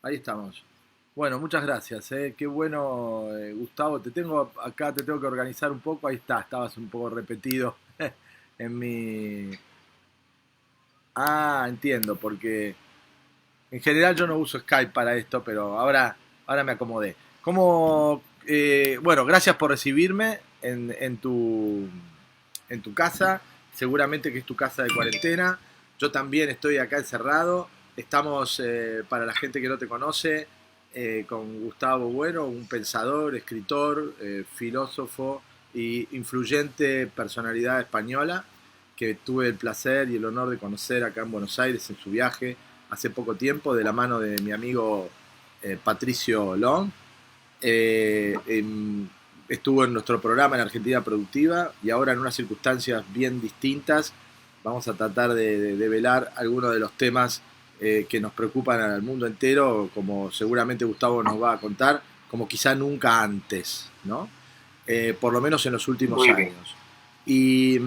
Ahí estamos. Bueno, muchas gracias, ¿eh? Qué bueno, Gustavo. Te tengo acá, te tengo que organizar un poco. Ahí está, estabas un poco repetido en mi... Ah, entiendo, porque en general yo no uso Skype para esto, pero ahora me acomodé. Bueno, gracias por recibirme en tu casa. Seguramente que es tu casa de cuarentena. Yo también estoy acá encerrado. Estamos, para la gente que no te conoce, con Gustavo Bueno, un pensador, escritor, filósofo y influyente personalidad española que tuve el placer y el honor de conocer acá en Buenos Aires en su viaje hace poco tiempo de la mano de mi amigo Patricio Long. Estuvo en nuestro programa en Argentina Productiva y ahora en unas circunstancias bien distintas vamos a tratar de velar algunos de los temas que nos preocupan al mundo entero, como seguramente Gustavo nos va a contar, como quizá nunca antes, ¿no? Por lo menos en los últimos Muy bien. años. Y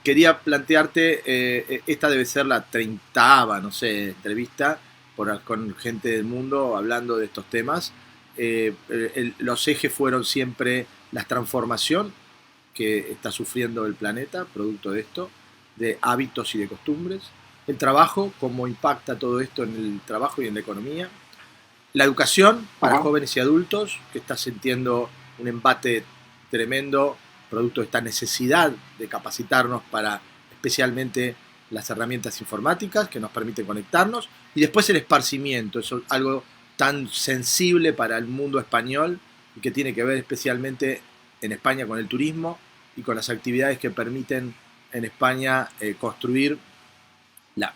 quería plantearte, esta debe ser la treintava, no sé, entrevista con gente del mundo hablando de estos temas. Los ejes fueron siempre la transformación que está sufriendo el planeta, producto de esto, de hábitos y de costumbres, el trabajo, cómo impacta todo esto en el trabajo y en la economía, la educación para Ajá. jóvenes y adultos, que está sintiendo un embate tremendo, producto de esta necesidad de capacitarnos para especialmente las herramientas informáticas que nos permiten conectarnos, y después el esparcimiento, eso es algo tan sensible para el mundo español y que tiene que ver especialmente en España con el turismo y con las actividades que permiten en España construir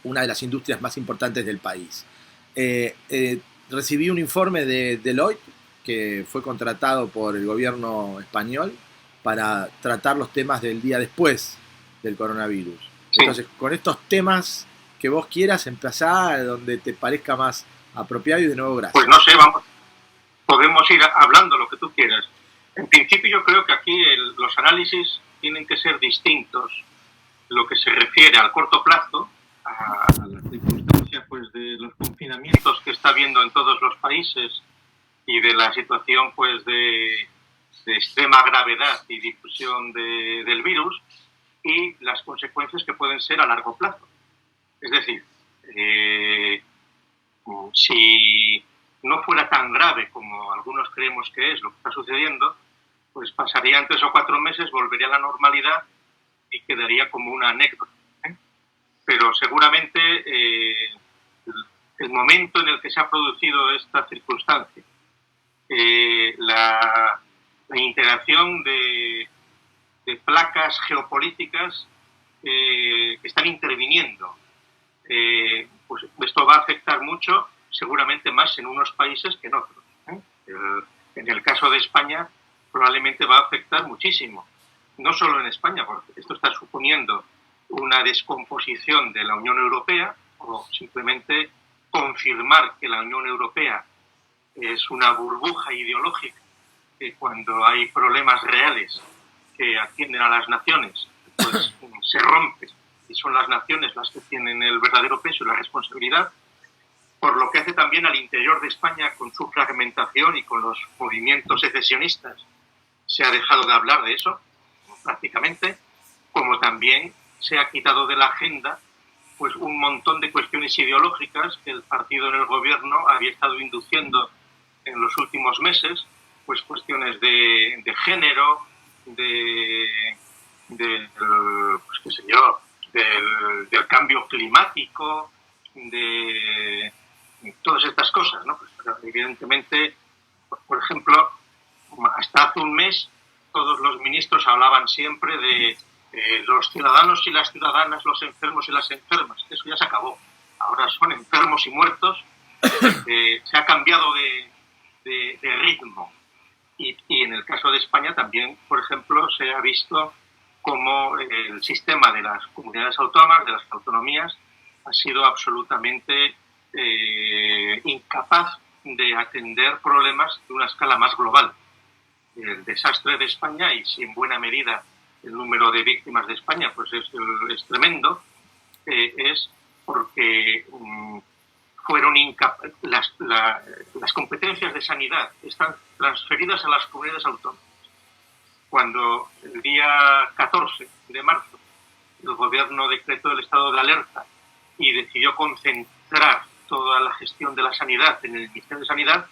una de las industrias más importantes del país. Eh, eh, Recibí un informe de Deloitte, que fue contratado por el gobierno español para tratar los temas del día después del coronavirus. Sí. Entonces, con estos temas que vos quieras, empezar donde te parezca más apropiado y de nuevo Pues gracias. no sé, vamos, podemos ir hablando lo que tú quieras. En principio yo creo que aquí los análisis tienen que ser distintos. Lo que se refiere al corto plazo, a la circunstancia pues, de los confinamientos que está habiendo en todos los países y de la situación pues, de extrema gravedad y difusión del virus y las consecuencias que pueden ser a largo plazo. Es decir, eh, si no fuera tan grave como algunos creemos que es lo que está sucediendo, pues pasarían 3 o 4 meses, volvería a la normalidad y quedaría como una anécdota. Pero seguramente el momento en el que se ha producido esta circunstancia, la interacción de placas geopolíticas que están interviniendo, pues esto va a afectar mucho, seguramente más en unos países que en otros. En el caso de España, probablemente va a afectar muchísimo. No solo en España, porque esto está suponiendo una descomposición de la Unión Europea, o simplemente confirmar que la Unión Europea es una burbuja ideológica que cuando hay problemas reales que atienden a las naciones, pues se rompe y son las naciones las que tienen el verdadero peso y la responsabilidad, por lo que hace también al interior de España con su fragmentación y con los movimientos secesionistas. Se ha dejado de hablar de eso, prácticamente, como también se ha quitado de la agenda pues un montón de cuestiones ideológicas que el partido en el gobierno había estado induciendo en los últimos meses, pues cuestiones de género, pues qué sé yo, del cambio climático, de todas estas cosas, ¿no? Pues, evidentemente, por ejemplo, hasta hace un mes todos los ministros hablaban siempre de los ciudadanos y las ciudadanas, los enfermos y las enfermas. Eso ya se acabó. Ahora son enfermos y muertos. Se ha cambiado de ritmo. Y en el caso de España también, por ejemplo, se ha visto cómo el sistema de las comunidades autónomas, de las autonomías, ha sido absolutamente incapaz de atender problemas de una escala más global. El desastre de España, y si en buena medida el número de víctimas de España pues es tremendo, es porque fueron las competencias de sanidad están transferidas a las comunidades autónomas. Cuando el día 14 de marzo el gobierno decretó el estado de alerta y decidió concentrar toda la gestión de la sanidad en el Ministerio de Sanidad,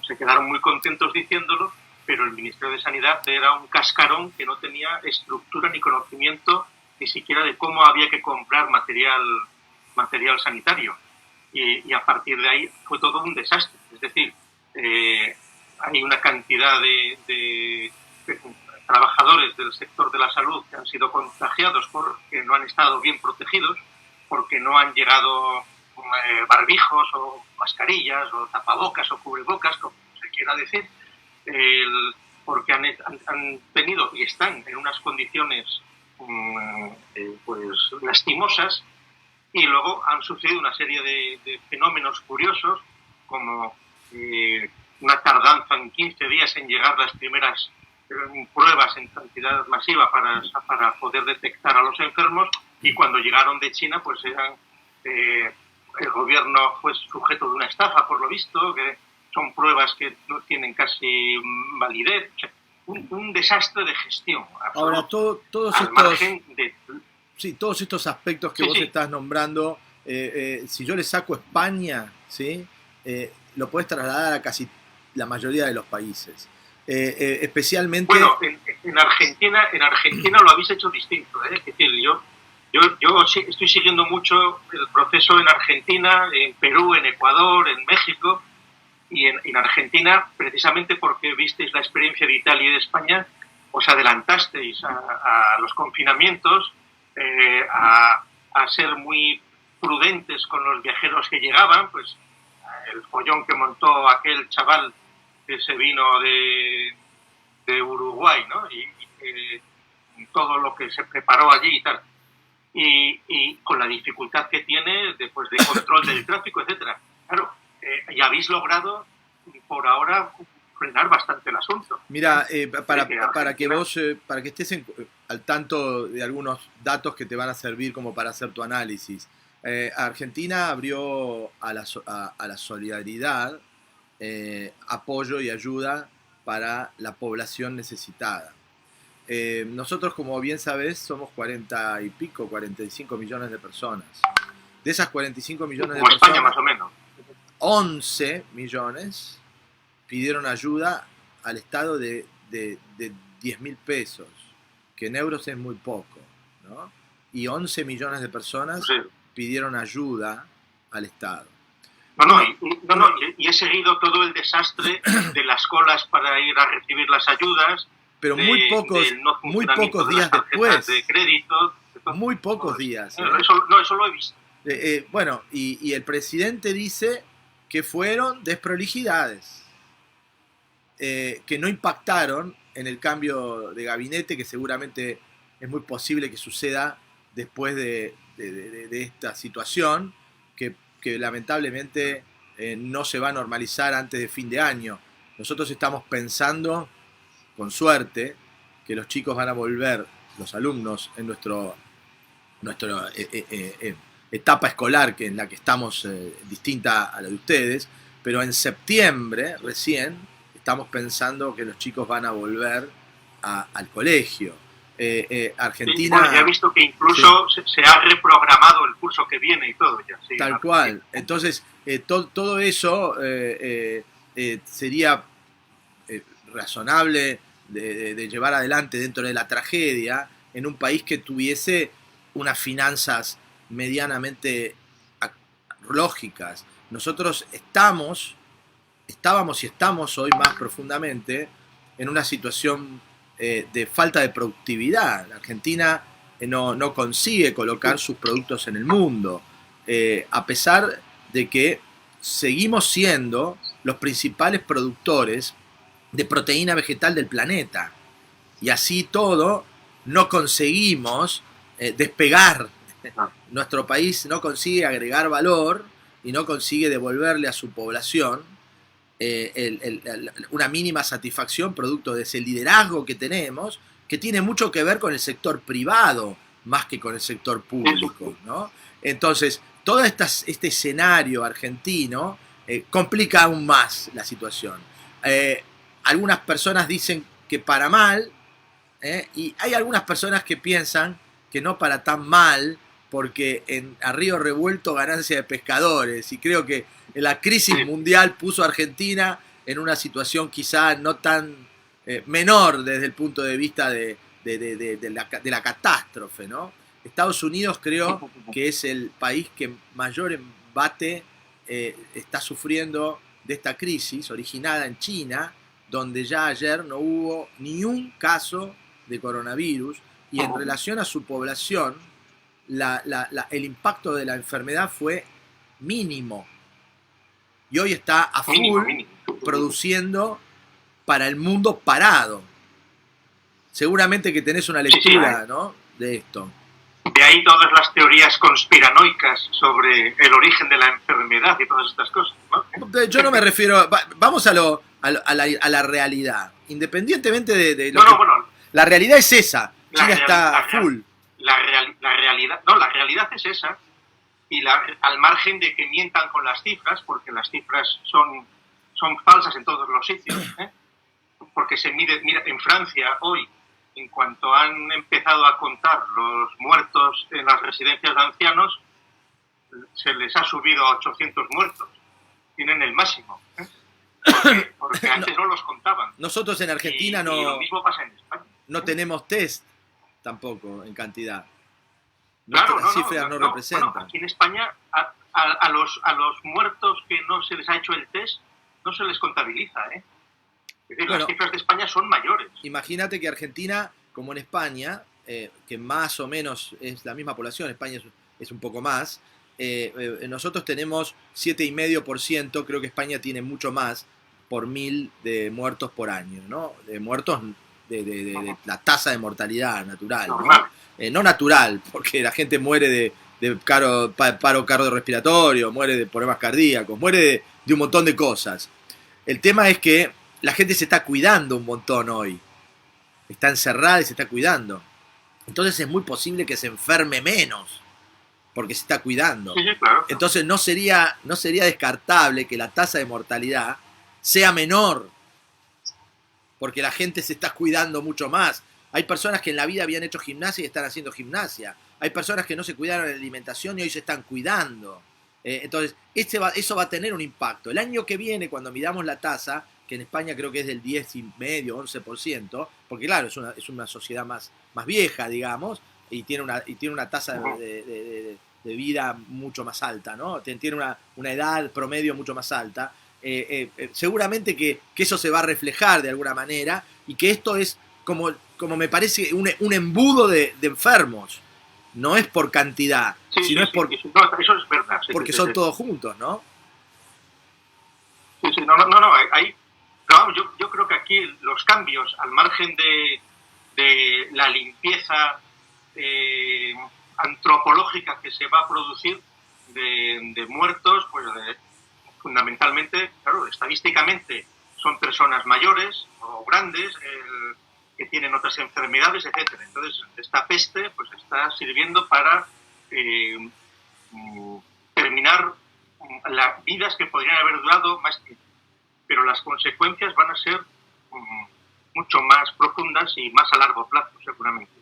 se quedaron muy contentos diciéndolo, pero el Ministerio de Sanidad era un cascarón que no tenía estructura ni conocimiento ni siquiera de cómo había que comprar material sanitario. Y a partir de ahí fue todo un desastre. Es decir, hay una cantidad de trabajadores del sector de la salud que han sido contagiados porque no han estado bien protegidos, porque no han llegado barbijos o mascarillas o tapabocas o cubrebocas, como se quiera decir, porque han tenido y están en unas condiciones pues lastimosas, y luego han sucedido una serie de fenómenos curiosos, como una tardanza en 15 días en llegar las primeras pruebas en cantidad masiva para poder detectar a los enfermos, y cuando llegaron de China pues eran el gobierno fue sujeto de una estafa, por lo visto, que son pruebas que no tienen casi validez. O sea, un desastre de gestión. Ahora, todos estos aspectos que vos estás nombrando, si yo le saco España, ¿sí? Lo podés trasladar a casi la mayoría de los países. Especialmente... Bueno, en Argentina lo habéis hecho distinto. Es decir, yo estoy siguiendo mucho el proceso en Argentina, en Perú, en Ecuador, en México, y en Argentina, precisamente porque visteis la experiencia de Italia y de España, os adelantasteis a los confinamientos, a ser muy prudentes con los viajeros que llegaban. Pues el follón que montó aquel chaval que se vino de Uruguay, ¿no? Y todo lo que se preparó allí y tal. Y con la dificultad que tiene después de control del tráfico, etcétera. Claro, y habéis logrado por ahora frenar bastante el asunto. Mira, para que estés al tanto de algunos datos que te van a servir como para hacer tu análisis. Argentina abrió a la solidaridad apoyo y ayuda para la población necesitada. Nosotros, como bien sabés, somos 45 millones de personas. De esas 45 millones de personas, España más o menos, 11 millones pidieron ayuda al Estado de 10.000 pesos, que en euros es muy poco, ¿no? Y 11 millones de personas pidieron ayuda al Estado. Y he seguido todo el desastre de las colas para ir a recibir las ayudas, pero muy pocos días después, de crédito, muy pocos días. Eso lo he visto. Bueno, y el presidente dice que fueron desprolijidades, que no impactaron en el cambio de gabinete, que seguramente es muy posible que suceda después de esta situación, que lamentablemente no se va a normalizar antes de fin de año. Nosotros estamos pensando, con suerte, que los chicos van a volver, los alumnos, en nuestra etapa escolar, que en la que estamos distinta a la de ustedes, pero en septiembre recién estamos pensando que los chicos van a volver al colegio. Argentina... Bueno, ya he visto que incluso se ha reprogramado el curso que viene y todo. Ya, sí, tal cual. Entonces, todo eso sería razonable de llevar adelante dentro de la tragedia en un país que tuviese unas finanzas medianamente lógicas. Nosotros estábamos y estamos hoy más profundamente en una situación de falta de productividad. La Argentina no consigue colocar sus productos en el mundo, a pesar de que seguimos siendo los principales productores de proteína vegetal del planeta, y así todo no conseguimos despegar. Nuestro país no consigue agregar valor y no consigue devolverle a su población una mínima satisfacción producto de ese liderazgo que tenemos, que tiene mucho que ver con el sector privado más que con el sector público, ¿no? Entonces, todo este escenario argentino complica aún más la situación. Algunas personas dicen que para mal, y hay algunas personas que piensan que no para tan mal, porque a río revuelto ganancia de pescadores, y creo que la crisis mundial puso a Argentina en una situación quizá no tan menor desde el punto de vista de la catástrofe, ¿no? Estados Unidos creo que es el país que mayor embate está sufriendo de esta crisis originada en China, donde ya ayer no hubo ni un caso de coronavirus, y en relación a su población el impacto de la enfermedad fue mínimo, y hoy está a full produciendo para el mundo parado. Seguramente que tenés una lectura, ¿no?, de esto. De ahí todas las teorías conspiranoicas sobre el origen de la enfermedad y todas estas cosas, ¿no? Yo no me refiero... Vamos a la realidad. Independientemente de lo bueno, la realidad es esa. China está a full. La realidad es esa. Y al margen de que mientan con las cifras, porque las cifras son falsas en todos los sitios, porque se mira, en Francia hoy, en cuanto han empezado a contar los muertos en las residencias de ancianos, se les ha subido a 800 muertos. Tienen el máximo. Porque antes no los contaban. Nosotros en Argentina y lo mismo pasa en España. No tenemos test tampoco en cantidad. Las cifras no representan. Bueno, aquí en España a los muertos que no se les ha hecho el test no se les contabiliza, ¿eh? Es decir, las cifras de España son mayores. Imagínate que Argentina, como en España, que más o menos es la misma población, España es un poco más, nosotros tenemos 7,5%, creo que España tiene mucho más por 1.000 de muertos por año, ¿no? De muertos de la tasa de mortalidad natural, ¿no? No natural, porque la gente muere de paro cardiorrespiratorio, muere de problemas cardíacos, muere de un montón de cosas. El tema es que la gente se está cuidando un montón hoy. Está encerrada y se está cuidando. Entonces es muy posible que se enferme menos, porque se está cuidando. Sí, claro. Entonces no sería descartable que la tasa de mortalidad sea menor, porque la gente se está cuidando mucho más. Hay personas que en la vida habían hecho gimnasia y están haciendo gimnasia. Hay personas que no se cuidaron de la alimentación y hoy se están cuidando. Entonces, eso va a tener un impacto. El año que viene, cuando midamos la tasa, que en España creo que es del 10,5%, 11%, porque claro, es una sociedad más vieja, digamos, y tiene una tasa de vida mucho más alta, ¿no? Tiene una edad promedio mucho más alta. Seguramente que eso se va a reflejar de alguna manera, y que esto es como me parece un embudo de enfermos. No es por cantidad, sino es por... eso es verdad. Porque son todos juntos, ¿no? Sí, no, ahí... yo creo que aquí los cambios, al margen de la limpieza antropológica que se va a producir de muertos, pues fundamentalmente, claro, estadísticamente son personas mayores o grandes, que tienen otras enfermedades, etcétera. Entonces, esta peste pues está sirviendo para terminar las vidas que podrían haber durado más tiempo. Pero las consecuencias van a ser mucho más profundas y más a largo plazo, seguramente.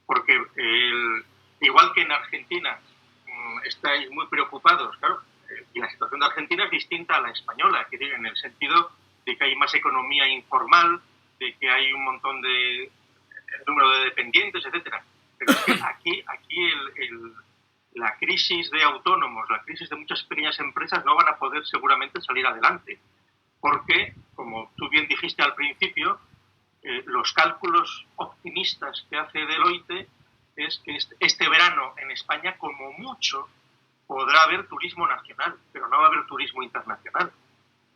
Porque igual que en Argentina estáis muy preocupados, claro, y la situación de Argentina es distinta a la española, que en el sentido de que hay más economía informal, de que hay un montón de número de dependientes, etcétera. Pero es que aquí la crisis de autónomos, la crisis de muchas pequeñas empresas no van a poder seguramente salir adelante. Porque, como tú bien dijiste al principio, los cálculos optimistas que hace Deloitte es que este verano en España, como mucho, podrá haber turismo nacional, pero no va a haber turismo internacional.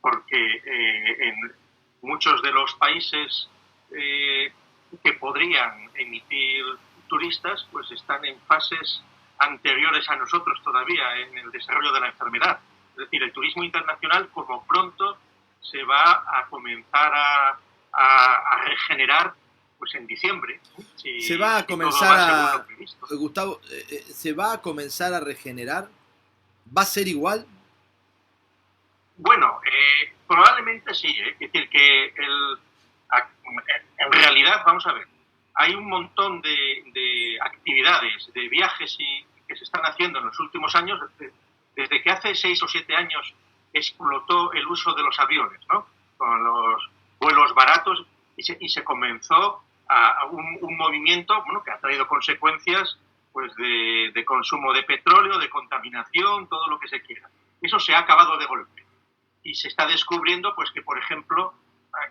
Porque en muchos de los países que podrían emitir turistas, pues están en fases anteriores a nosotros todavía en el desarrollo de la enfermedad. Es decir, el turismo internacional, como pronto, se va a comenzar a regenerar pues en diciembre. Se va a comenzar Gustavo, ¿se va a comenzar a regenerar? ¿Va a ser igual? Bueno, probablemente sí. Es decir, que en realidad, vamos a ver, hay un montón de actividades, de viajes que se están haciendo en los últimos años, desde que hace 6 o 7 años explotó el uso de los aviones, ¿no? Con los vuelos baratos, y se comenzó a un movimiento, bueno, que ha traído consecuencias, pues, de consumo de petróleo, de contaminación, todo lo que se quiera. Eso se ha acabado de golpe. Y se está descubriendo, pues, que, por ejemplo,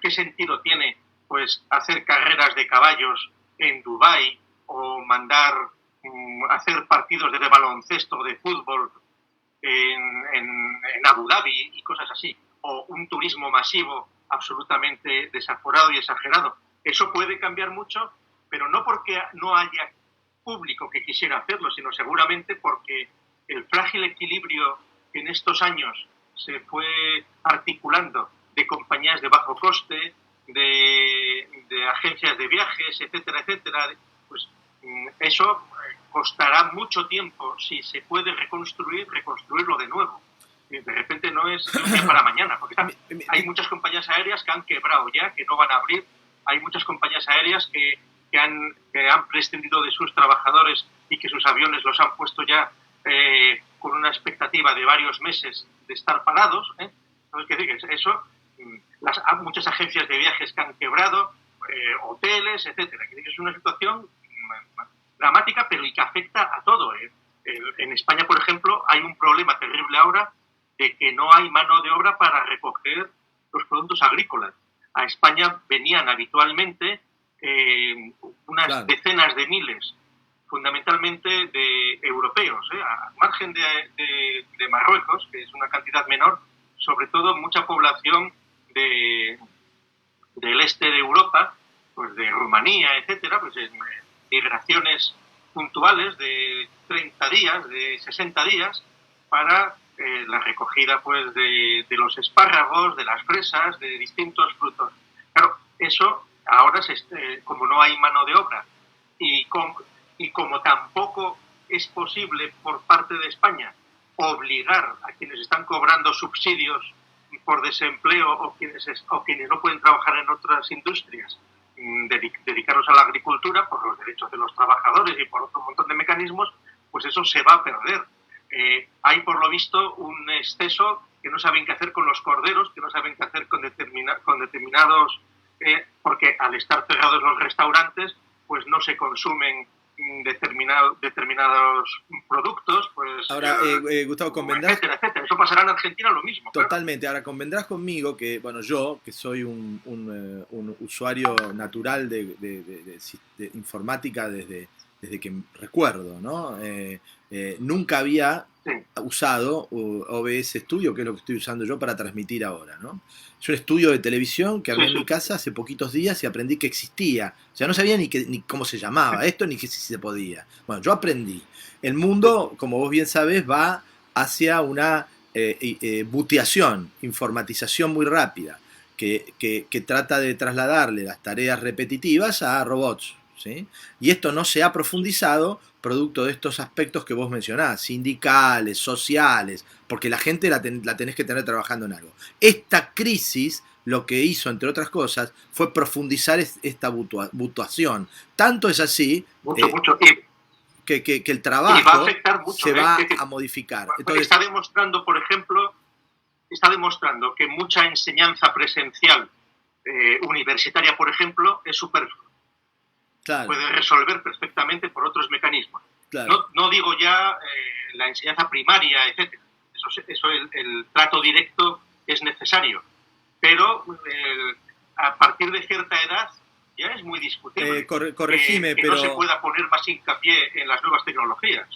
¿qué sentido tiene, pues, hacer carreras de caballos en Dubái o hacer partidos de baloncesto, de fútbol en Abu Dhabi y cosas así? O un turismo masivo absolutamente desaforado y exagerado. Eso puede cambiar mucho, pero no porque no haya público que quisiera hacerlo, sino seguramente porque el frágil equilibrio que en estos años se fue articulando de compañías de bajo coste, de agencias de viajes, etcétera, etcétera, pues eso costará mucho tiempo. Si se puede reconstruirlo de nuevo. De repente no es de un día para mañana, porque hay muchas compañías aéreas que han quebrado ya, que no van a abrir. Hay muchas compañías aéreas que han prescindido de sus trabajadores y que sus aviones los han puesto ya con una expectativa de varios meses de estar parados. Entonces, ¿qué dices? Eso, hay muchas agencias de viajes que han quebrado, hoteles, etcétera. Es una situación dramática, pero y que afecta a todo. En España, por ejemplo, hay un problema terrible ahora de que no hay mano de obra para recoger los productos agrícolas. A España venían habitualmente unas decenas de miles, fundamentalmente de europeos, a margen de Marruecos, que es una cantidad menor, sobre todo mucha población del este de Europa, pues de Rumanía, etcétera, pues en migraciones puntuales de 30 días, de 60 días, para la recogida, pues, de los espárragos, de las fresas, de distintos frutos. Claro, eso ahora, como no hay mano de obra y como tampoco es posible por parte de España obligar a quienes están cobrando subsidios por desempleo o quienes no pueden trabajar en otras industrias, dedicarlos a la agricultura por los derechos de los trabajadores y por otro montón de mecanismos, pues eso se va a perder. Hay, por lo visto, un exceso que no saben qué hacer con los corderos, que no saben qué hacer con determinados, porque al estar cerrados los restaurantes, pues no se consumen determinados productos, pues ahora Gustavo, convendrás, etcétera, etcétera. Eso pasará en Argentina lo mismo. Totalmente. Claro. Ahora convendrás conmigo que, bueno, yo que soy un usuario natural de informática desde que recuerdo, ¿no? Nunca había usado OBS Studio, que es lo que estoy usando yo para transmitir ahora, ¿no? Es un estudio de televisión que abrí en mi casa hace poquitos días y aprendí que existía. O sea, no sabía ni cómo se llamaba esto, ni que si se podía. Bueno, yo aprendí. El mundo, como vos bien sabés, va hacia una buteación, informatización muy rápida, que trata de trasladarle las tareas repetitivas a robots, ¿sí? Y esto no se ha profundizado producto de estos aspectos que vos mencionás, sindicales, sociales, porque la gente la tenés que tener trabajando en algo. Esta crisis lo que hizo, entre otras cosas, fue profundizar esta butuación. Tanto es así que el trabajo va a afectar mucho, se va a modificar. Entonces, está demostrando, por ejemplo, que mucha enseñanza presencial universitaria, por ejemplo, es superflua. Claro. Puede resolver perfectamente por otros mecanismos. Claro. No digo ya la enseñanza primaria, etcétera. Eso el trato directo es necesario. Pero a partir de cierta edad ya es muy discutible corregime, que pero no se pueda poner más hincapié en las nuevas tecnologías.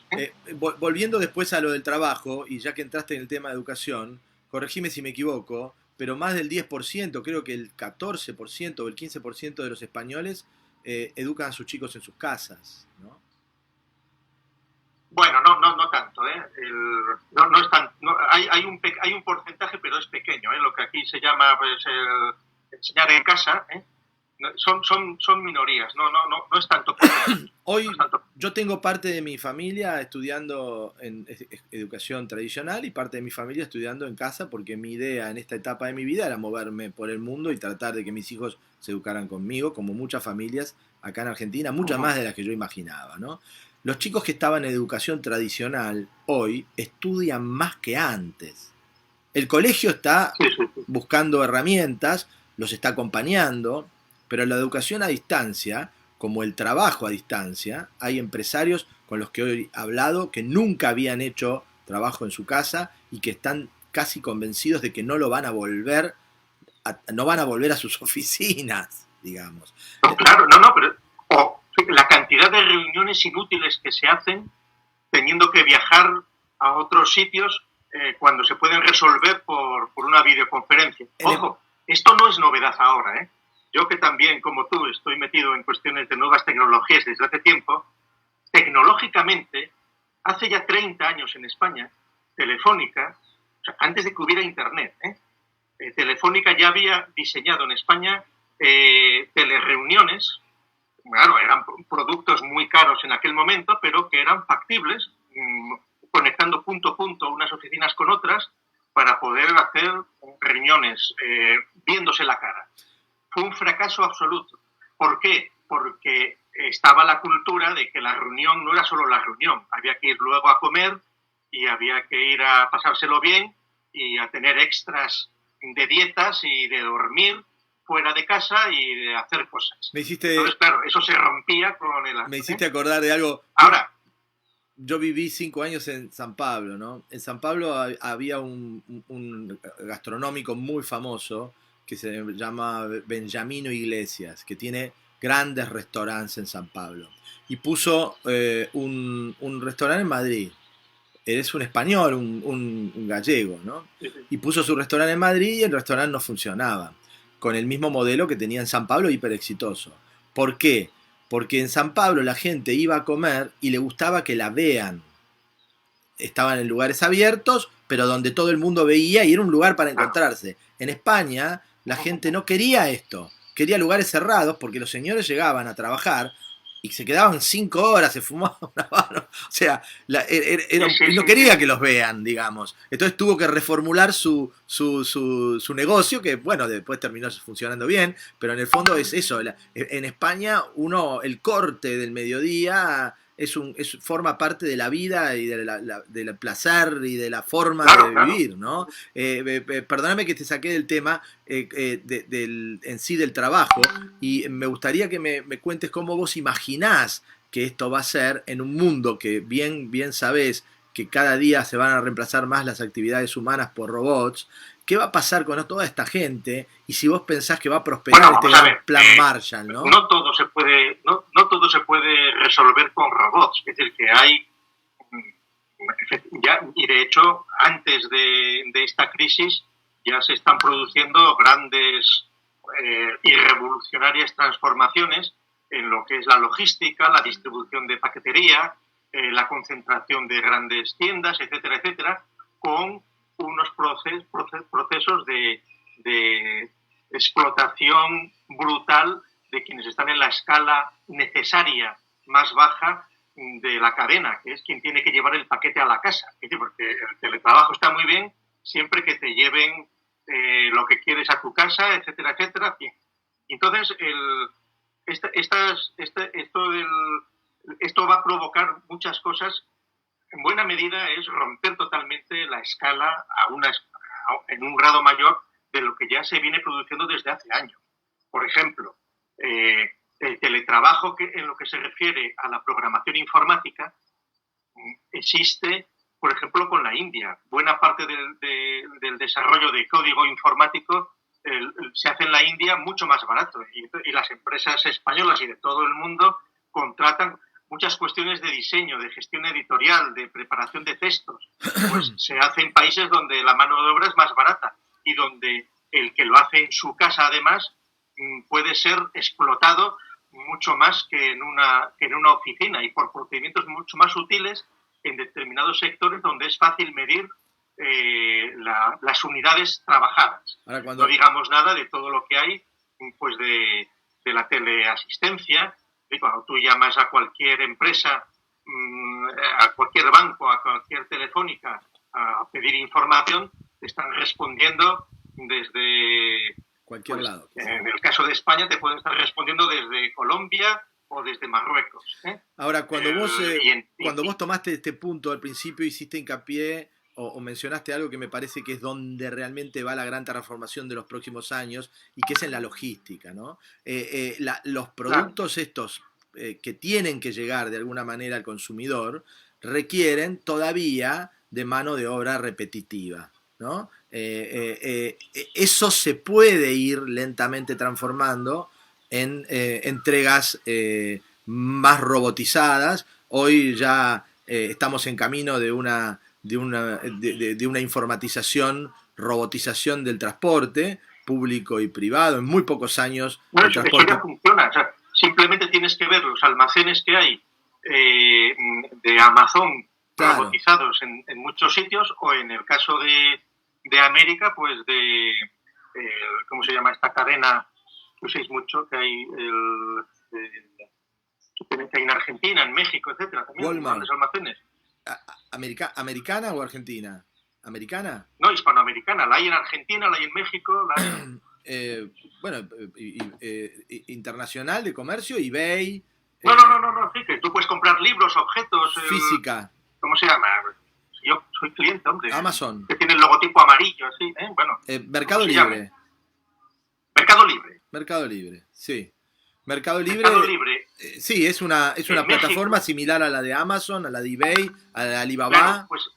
Volviendo después a lo del trabajo, y ya que entraste en el tema de educación, corregime si me equivoco, pero más del 10%, creo que el 14% o el 15% de los españoles educan a sus chicos en sus casas, ¿no? Bueno, no tanto, no es tan, hay un porcentaje, pero es pequeño, lo que aquí se llama, pues, enseñar en casa, son minorías, no es tanto. Hoy yo tengo parte de mi familia estudiando en educación tradicional y parte de mi familia estudiando en casa, porque mi idea en esta etapa de mi vida era moverme por el mundo y tratar de que mis hijos se educaran conmigo, como muchas familias acá en Argentina, muchas más de las que yo imaginaba, ¿no? Los chicos que estaban en educación tradicional hoy estudian más que antes. El colegio está buscando herramientas, los está acompañando, pero la educación a distancia, como el trabajo a distancia, hay empresarios con los que hoy he hablado que nunca habían hecho trabajo en su casa y que están casi convencidos de que no lo van a volver no van a volver a sus oficinas, digamos. No, claro, pero la cantidad de reuniones inútiles que se hacen teniendo que viajar a otros sitios cuando se pueden resolver por una videoconferencia. Ojo, esto no es novedad ahora, ¿eh? Yo que también, como tú, estoy metido en cuestiones de nuevas tecnologías desde hace tiempo, tecnológicamente, hace ya 30 años en España, Telefónica, o sea, antes de que hubiera Internet, Telefónica ya había diseñado en España telereuniones. Claro, eran productos muy caros en aquel momento, pero que eran factibles, conectando punto a punto unas oficinas con otras para poder hacer reuniones viéndose la cara. Fue un fracaso absoluto. ¿Por qué? Porque estaba la cultura de que la reunión no era solo la reunión, había que ir luego a comer y había que ir a pasárselo bien y a tener extras de dietas y de dormir fuera de casa y de hacer cosas. Entonces, claro, eso se rompía con el... Me hiciste acordar de algo. Ahora, yo viví 5 años en San Pablo, ¿no? En San Pablo había un gastronómico muy famoso que se llama Benjamino Iglesias, que tiene grandes restaurantes en San Pablo. Y puso un restaurante en Madrid. Es un español, un gallego, ¿no? Y puso su restaurante en Madrid y el restaurante no funcionaba, con el mismo modelo que tenía en San Pablo, hiper exitoso. ¿Por qué? Porque en San Pablo la gente iba a comer y le gustaba que la vean. Estaban en lugares abiertos, pero donde todo el mundo veía y era un lugar para encontrarse. En España la gente no quería esto, quería lugares cerrados porque los señores llegaban a trabajar y se quedaban 5 horas, se fumaban una mano. O sea, no quería que los vean, digamos. Entonces tuvo que reformular su negocio, que bueno, después terminó funcionando bien, pero en el fondo es eso. En España, el corte del mediodía forma parte de la vida y del placer y de la forma de vivir, ¿no? Perdóname que te saqué del tema en sí del trabajo, y me gustaría que me cuentes cómo vos imaginás que esto va a ser en un mundo que bien sabés que cada día se van a reemplazar más las actividades humanas por robots. ¿Qué va a pasar con toda esta gente? Y si vos pensás que va a prosperar plan Marshall, ¿no? No todo se puede resolver con robots. Es decir, que hay y de hecho, antes de esta crisis ya se están produciendo grandes y revolucionarias transformaciones en lo que es la logística, la distribución de paquetería, la concentración de grandes tiendas, etcétera, etcétera, con unos procesos de explotación brutal de quienes están en la escala necesaria más baja de la cadena, que es quien tiene que llevar el paquete a la casa. Es decir, porque el teletrabajo está muy bien siempre que te lleven lo que quieres a tu casa, etcétera, etcétera. Bien. Entonces, esto va a provocar muchas cosas. En buena medida es romper totalmente la escala en un grado mayor de lo que ya se viene produciendo desde hace años. Por ejemplo, el teletrabajo, que en lo que se refiere a la programación informática, existe, por ejemplo, con la India. Buena parte del desarrollo de código informático se hace en la India mucho más barato, y las empresas españolas y de todo el mundo contratan muchas cuestiones de diseño, de gestión editorial, de preparación de textos. Pues se hace en países donde la mano de obra es más barata y donde el que lo hace en su casa, además, puede ser explotado mucho más que en una oficina, y por procedimientos mucho más sutiles en determinados sectores donde es fácil medir las unidades trabajadas. Ahora, no digamos nada de todo lo que hay, pues de de la teleasistencia, y cuando tú llamas a cualquier empresa, a cualquier banco, a cualquier telefónica a pedir información, te están respondiendo desde cualquier lado. En el caso de España te pueden estar respondiendo desde Colombia o desde Marruecos. Ahora, cuando vos tomaste este punto al principio, hiciste hincapié o mencionaste algo que me parece que es donde realmente va la gran transformación de los próximos años, y que es en la logística, ¿no? Los productos estos que tienen que llegar de alguna manera al consumidor requieren todavía de mano de obra repetitiva, ¿no? Eso se puede ir lentamente transformando en entregas más robotizadas. Hoy ya estamos en camino de una informatización, robotización del transporte público y privado. En muy pocos años el transporte... Eso ya funciona. O sea, simplemente tienes que ver los almacenes que hay de Amazon, claro, robotizados en muchos sitios, o en el caso de América, pues ¿cómo se llama esta cadena? Que uséis mucho, que hay que hay en Argentina, en México, etcétera, también Walmart. Grandes almacenes. ¿Americana o argentina? ¿Americana? No, hispanoamericana. La hay en Argentina, la hay en México, la hay... internacional de comercio, eBay. No, sí, que tú puedes comprar libros, objetos... Física. ¿Cómo se llama? Yo soy cliente, hombre. Amazon. Que tiene el logotipo amarillo, así, bueno. Mercado Libre. Mercado Libre, sí. Mercado Libre, sí, es una plataforma México, similar a la de Amazon, a la de eBay, a la de Alibaba. Claro, pues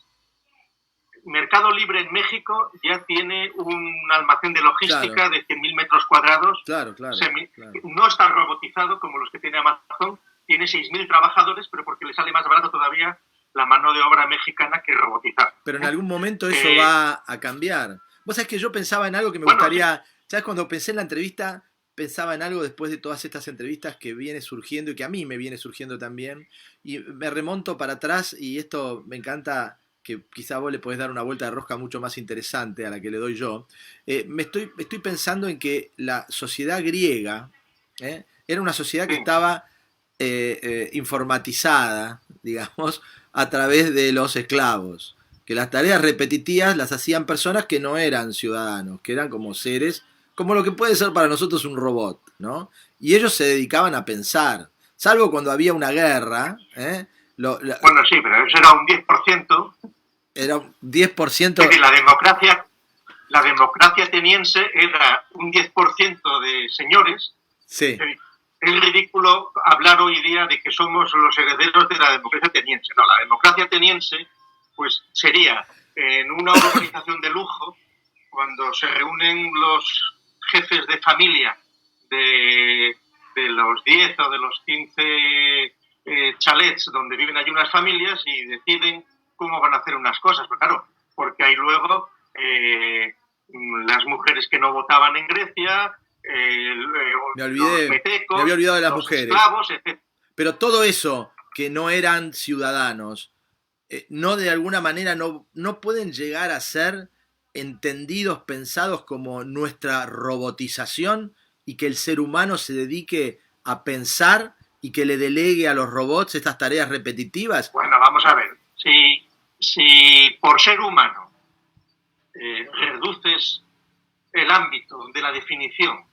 Mercado Libre en México ya tiene un almacén de logística, claro, de 100.000 metros cuadrados. Claro. No está robotizado como los que tiene Amazon. Tiene 6.000 trabajadores, pero porque le sale más barato todavía la mano de obra mexicana que robotizar. Pero en algún momento eso va a cambiar. Vos sabés que yo pensaba en algo que me gustaría... ¿Sabes? Cuando pensé en la entrevista, pensaba en algo después de todas estas entrevistas que viene surgiendo y que a mí me viene surgiendo también. Y me remonto para atrás, y esto me encanta, que quizá vos le podés dar una vuelta de rosca mucho más interesante a la que le doy yo. Estoy pensando en que la sociedad griega era una sociedad que estaba informatizada, digamos, a través de los esclavos. Que las tareas repetitivas las hacían personas que no eran ciudadanos, que eran como seres, como lo que puede ser para nosotros un robot, ¿no? Y ellos se dedicaban a pensar, salvo cuando había una guerra. Bueno, sí, pero eso era un 10%. Era un 10%. Es decir, la democracia ateniense era un 10% de señores. Sí. Es ridículo hablar hoy día de que somos los herederos de la democracia ateniense. No, la democracia ateniense pues sería en una organización de lujo, cuando se reúnen los jefes de familia de los 10 o de los 15 chalets donde viven allí unas familias, y deciden cómo van a hacer unas cosas. Pero claro, porque hay luego las mujeres que no votaban en Grecia, me había olvidado de las mujeres. Esclavos, etc. Pero todo eso que no eran ciudadanos, no, de alguna manera no pueden llegar a ser entendidos, pensados como nuestra robotización, y que el ser humano se dedique a pensar y que le delegue a los robots estas tareas repetitivas. Bueno, vamos a ver. Si por ser humano reduces el ámbito de la definición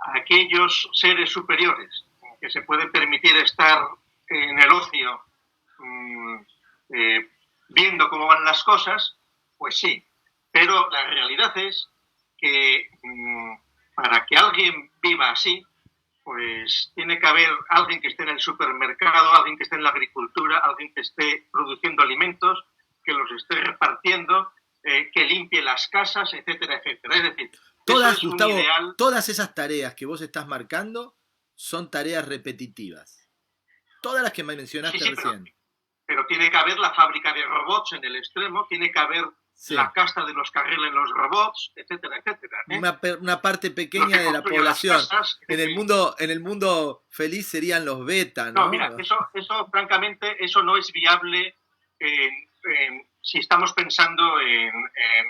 a aquellos seres superiores que se pueden permitir estar en el ocio viendo cómo van las cosas, pues sí. Pero la realidad es que para que alguien viva así, pues tiene que haber alguien que esté en el supermercado, alguien que esté en la agricultura, alguien que esté produciendo alimentos, que los esté repartiendo, que limpie las casas, etcétera, etcétera. Es decir, Gustavo, todas esas tareas que vos estás marcando son tareas repetitivas. Todas las que me mencionaste recién. Pero tiene que haber la fábrica de robots en el extremo, tiene que haber la casta de los que arreglen los robots, etcétera, etcétera. Una parte pequeña de la población. En el mundo feliz serían los beta, ¿no? No, mira, eso francamente, eso no es viable si estamos pensando en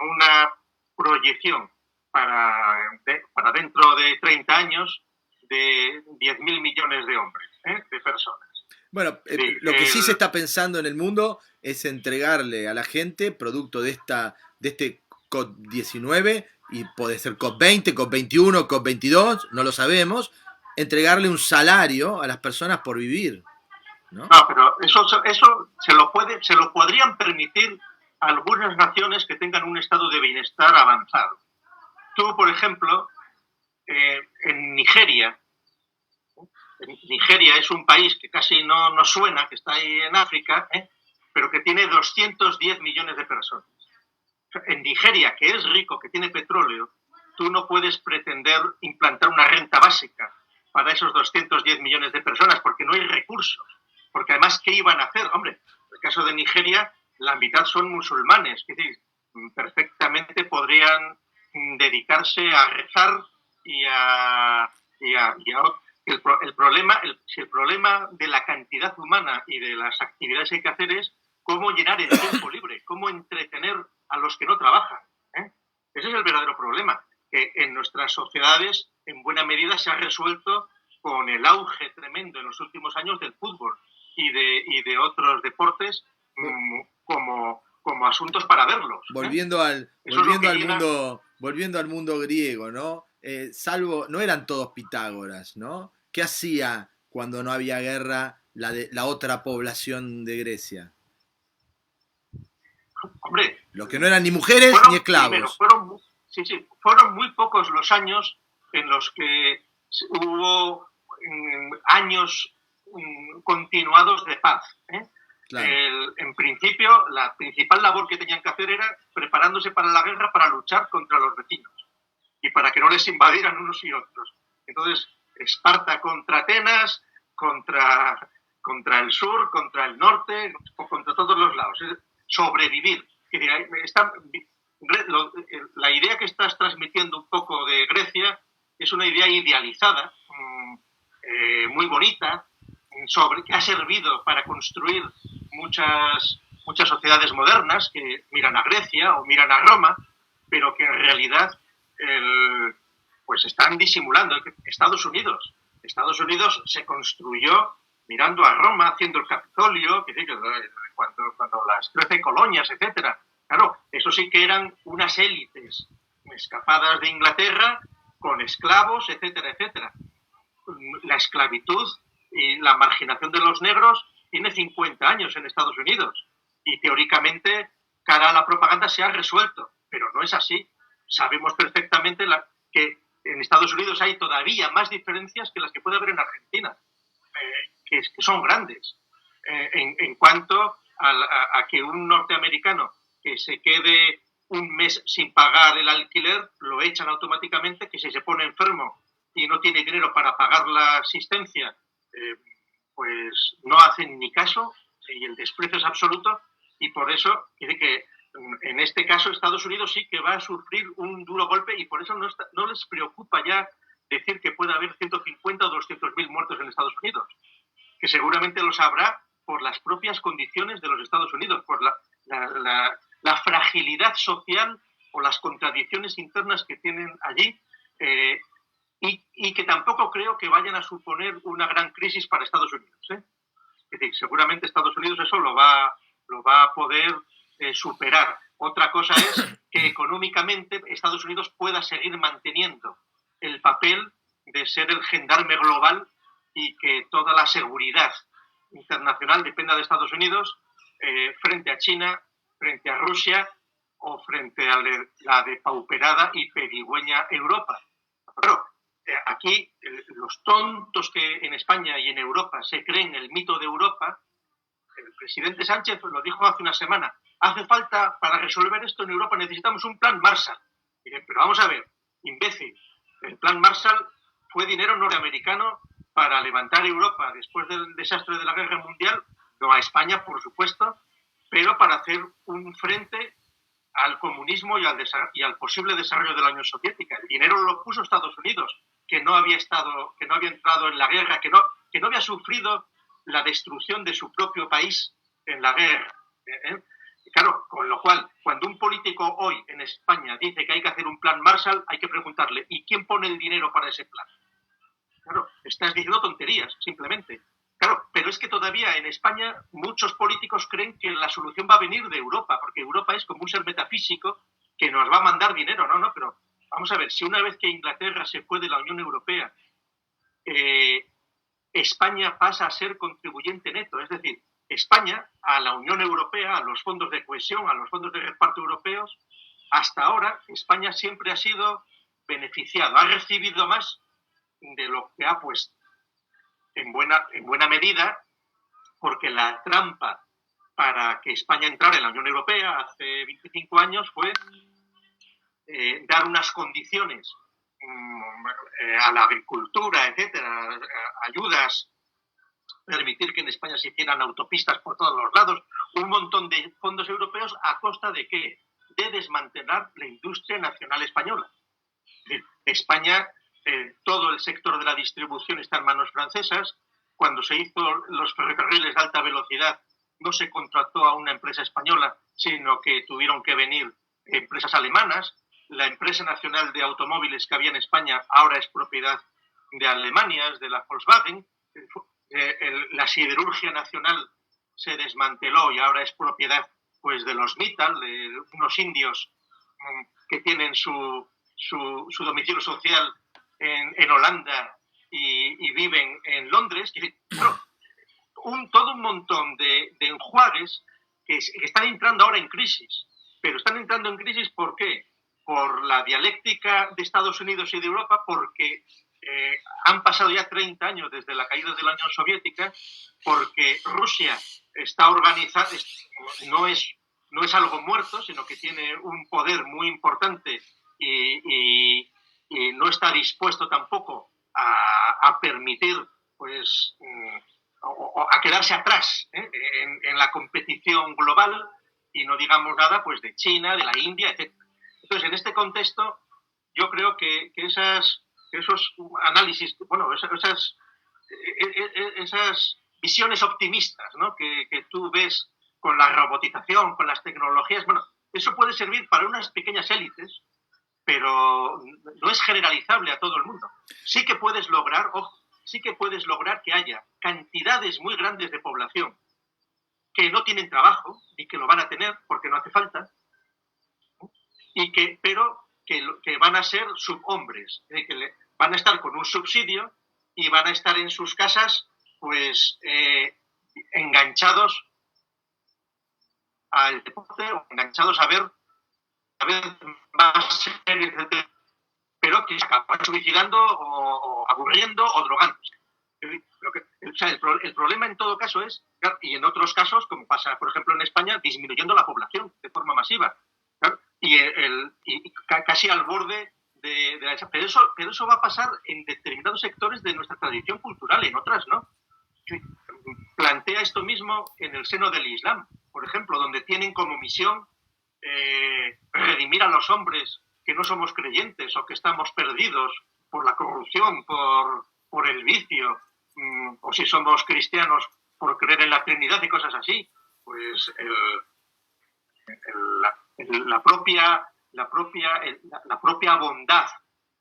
una proyección para dentro de 30 años de 10.000 millones de hombres, de personas. Bueno, lo que sí se está pensando en el mundo es entregarle a la gente, producto de este COP19, y puede ser COP20, COP21, COP22, no lo sabemos, entregarle un salario a las personas por vivir, ¿no? No, pero eso se lo podrían permitir a algunas naciones que tengan un estado de bienestar avanzado. Tú, por ejemplo, en Nigeria es un país que casi no suena, que está ahí en África, pero que tiene 210 millones de personas. En Nigeria, que es rico, que tiene petróleo, tú no puedes pretender implantar una renta básica para esos 210 millones de personas porque no hay recursos. Porque además, ¿qué iban a hacer? Hombre, en el caso de Nigeria, la mitad son musulmanes, es decir, perfectamente podrían dedicarse a rezar el problema de la cantidad humana y de las actividades que hay que hacer es cómo llenar el tiempo libre, cómo entretener a los que no trabajan. Ese es el verdadero problema, que en nuestras sociedades en buena medida se ha resuelto con el auge tremendo en los últimos años del fútbol y de otros deportes como asuntos para verlos. Volviendo al mundo griego, ¿no? No eran todos Pitágoras, ¿no? ¿Qué hacía cuando no había guerra la otra población de Grecia? Hombre, los que no eran ni mujeres ni esclavos. Fueron muy pocos los años en los que hubo años continuados de paz. Claro. En principio, la principal labor que tenían que hacer era preparándose para la guerra, para luchar contra los vecinos y para que no les invadieran unos y otros. Entonces, Esparta contra Atenas, contra el sur, contra el norte, o contra todos los lados. Sobrevivir. La idea que estás transmitiendo un poco de Grecia es una idea idealizada, muy bonita, que ha servido para construir muchas sociedades modernas que miran a Grecia o miran a Roma, pero que en realidad pues están disimulando. Estados Unidos se construyó mirando a Roma, haciendo el Capitolio, cuando las 13 colonias, etcétera. Claro, eso sí que eran unas élites escapadas de Inglaterra con esclavos, etcétera, etcétera. La esclavitud y la marginación de los negros tiene 50 años en Estados Unidos y teóricamente, cara a la propaganda, se ha resuelto, pero no es así. Sabemos perfectamente que en Estados Unidos hay todavía más diferencias que las que puede haber en Argentina, que son grandes, en cuanto a que un norteamericano que se quede un mes sin pagar el alquiler, lo echan automáticamente, que si se pone enfermo y no tiene dinero para pagar la asistencia, pues no hacen ni caso y el desprecio es absoluto, y por eso dice que en este caso Estados Unidos sí que va a sufrir un duro golpe y por eso no les preocupa ya decir que puede haber 150 o 200.000 muertos en Estados Unidos, que seguramente los habrá por las propias condiciones de los Estados Unidos, por la fragilidad social o las contradicciones internas que tienen allí, y que tampoco creo que vayan a suponer una gran crisis para Estados Unidos. Es decir, seguramente Estados Unidos eso lo va a poder superar. Otra cosa es que económicamente Estados Unidos pueda seguir manteniendo el papel de ser el gendarme global y que toda la seguridad internacional dependa de Estados Unidos frente a China, frente a Rusia o frente a la depauperada y pedigüeña Europa. Pero aquí los tontos que en España y en Europa se creen el mito de Europa, el presidente Sánchez lo dijo hace una semana, hace falta, para resolver esto en Europa necesitamos un plan Marshall. Pero vamos a ver, imbécil, el plan Marshall fue dinero norteamericano para levantar Europa después del desastre de la Guerra Mundial, no a España, por supuesto, pero para hacer un frente al comunismo y al posible desarrollo de la Unión Soviética. El dinero lo puso Estados Unidos, que no había entrado en la guerra, que no había sufrido la destrucción de su propio país en la guerra. Claro, con lo cual, cuando un político hoy en España dice que hay que hacer un plan Marshall, hay que preguntarle, ¿y quién pone el dinero para ese plan? Claro, estás diciendo tonterías, simplemente. Claro, pero es que todavía en España muchos políticos creen que la solución va a venir de Europa, porque Europa es como un ser metafísico que nos va a mandar dinero. No, pero vamos a ver, si una vez que Inglaterra se fue de la Unión Europea, España pasa a ser contribuyente neto, es decir, España a la Unión Europea, a los fondos de cohesión, a los fondos de reparto europeos, hasta ahora España siempre ha sido beneficiado, ha recibido más de lo que ha puesto, en buena medida, porque la trampa para que España entrara en la Unión Europea hace 25 años fue dar unas condiciones a la agricultura, etcétera, ayudas, permitir que en España se hicieran autopistas por todos los lados, un montón de fondos europeos a costa de ¿qué? De desmantelar la industria nacional española. España, todo el sector de la distribución está en manos francesas. Cuando se hizo los ferrocarriles de alta velocidad, no se contrató a una empresa española, sino que tuvieron que venir empresas alemanas. La empresa nacional de automóviles que había en España ahora es propiedad de Alemania, es de la Volkswagen. La siderurgia nacional se desmanteló y ahora es propiedad pues de los Mittal, de unos indios que tienen su domicilio social en Holanda y viven en Londres. Claro, todo un montón de enjuagues que están entrando ahora en crisis. Pero están entrando en crisis ¿por qué? Por la dialéctica de Estados Unidos y de Europa, porque han pasado ya 30 años desde la caída de la Unión Soviética, porque Rusia está organizada, no es algo muerto, sino que tiene un poder muy importante y no está dispuesto tampoco a permitir, pues, a quedarse atrás en la competición global, y no digamos nada pues de China, de la India, etc. Entonces, en este contexto, yo creo que esos análisis, bueno, esas visiones optimistas, ¿no? que tú ves con la robotización, con las tecnologías, bueno, eso puede servir para unas pequeñas élites, pero no es generalizable a todo el mundo. Sí que puedes lograr que haya cantidades muy grandes de población que no tienen trabajo y que lo van a tener porque no hace falta, pero que van a ser subhombres, que van a estar con un subsidio y van a estar en sus casas pues enganchados al deporte o enganchados a ver más series, pero que se acaban suicidando o aburriendo o drogándose. El problema en todo caso es, y en otros casos, como pasa por ejemplo en España, disminuyendo la población de forma masiva, ¿claro? y casi al borde de la... Pero eso va a pasar en determinados sectores de nuestra tradición cultural, en otras no. Plantea esto mismo en el seno del Islam, por ejemplo, donde tienen como misión redimir a los hombres que no somos creyentes o que estamos perdidos por la corrupción, por el vicio, o si somos cristianos por creer en la Trinidad y cosas así. Pues la propia bondad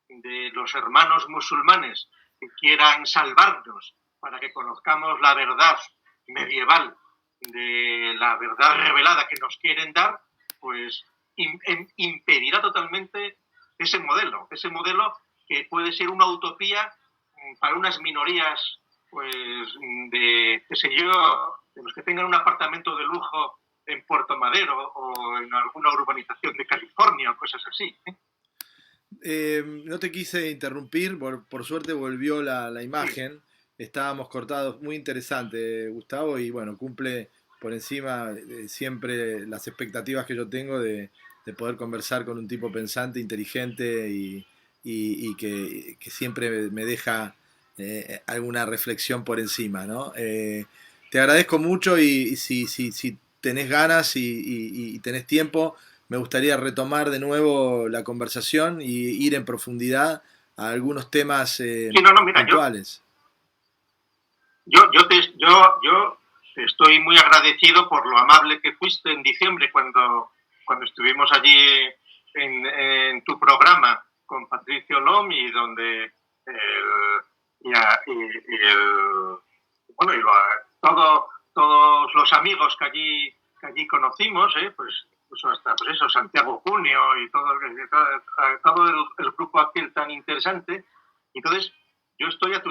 de los hermanos musulmanes que quieran salvarnos para que conozcamos la verdad medieval de la verdad revelada que nos quieren dar, pues impedirá totalmente ese modelo que puede ser una utopía para unas minorías, pues de los que tengan un apartamento de lujo en Puerto Madero o en alguna urbanización de California o cosas así. No te quise interrumpir, por suerte volvió la imagen. Sí. Estábamos cortados, muy interesante, Gustavo, y bueno, cumple por encima siempre las expectativas que yo tengo de poder conversar con un tipo pensante, inteligente y que siempre me deja alguna reflexión por encima, ¿no? Te agradezco mucho y si tenés ganas y tenés tiempo, me gustaría retomar de nuevo la conversación y ir en profundidad a algunos temas puntuales. Yo te estoy muy agradecido por lo amable que fuiste en diciembre cuando estuvimos allí en tu programa con Patricio Lom, y donde bueno, todos los amigos que allí conocimos, pues hasta pues eso, Santiago Junio y todo el grupo aquel tan interesante. Entonces, yo estoy a tu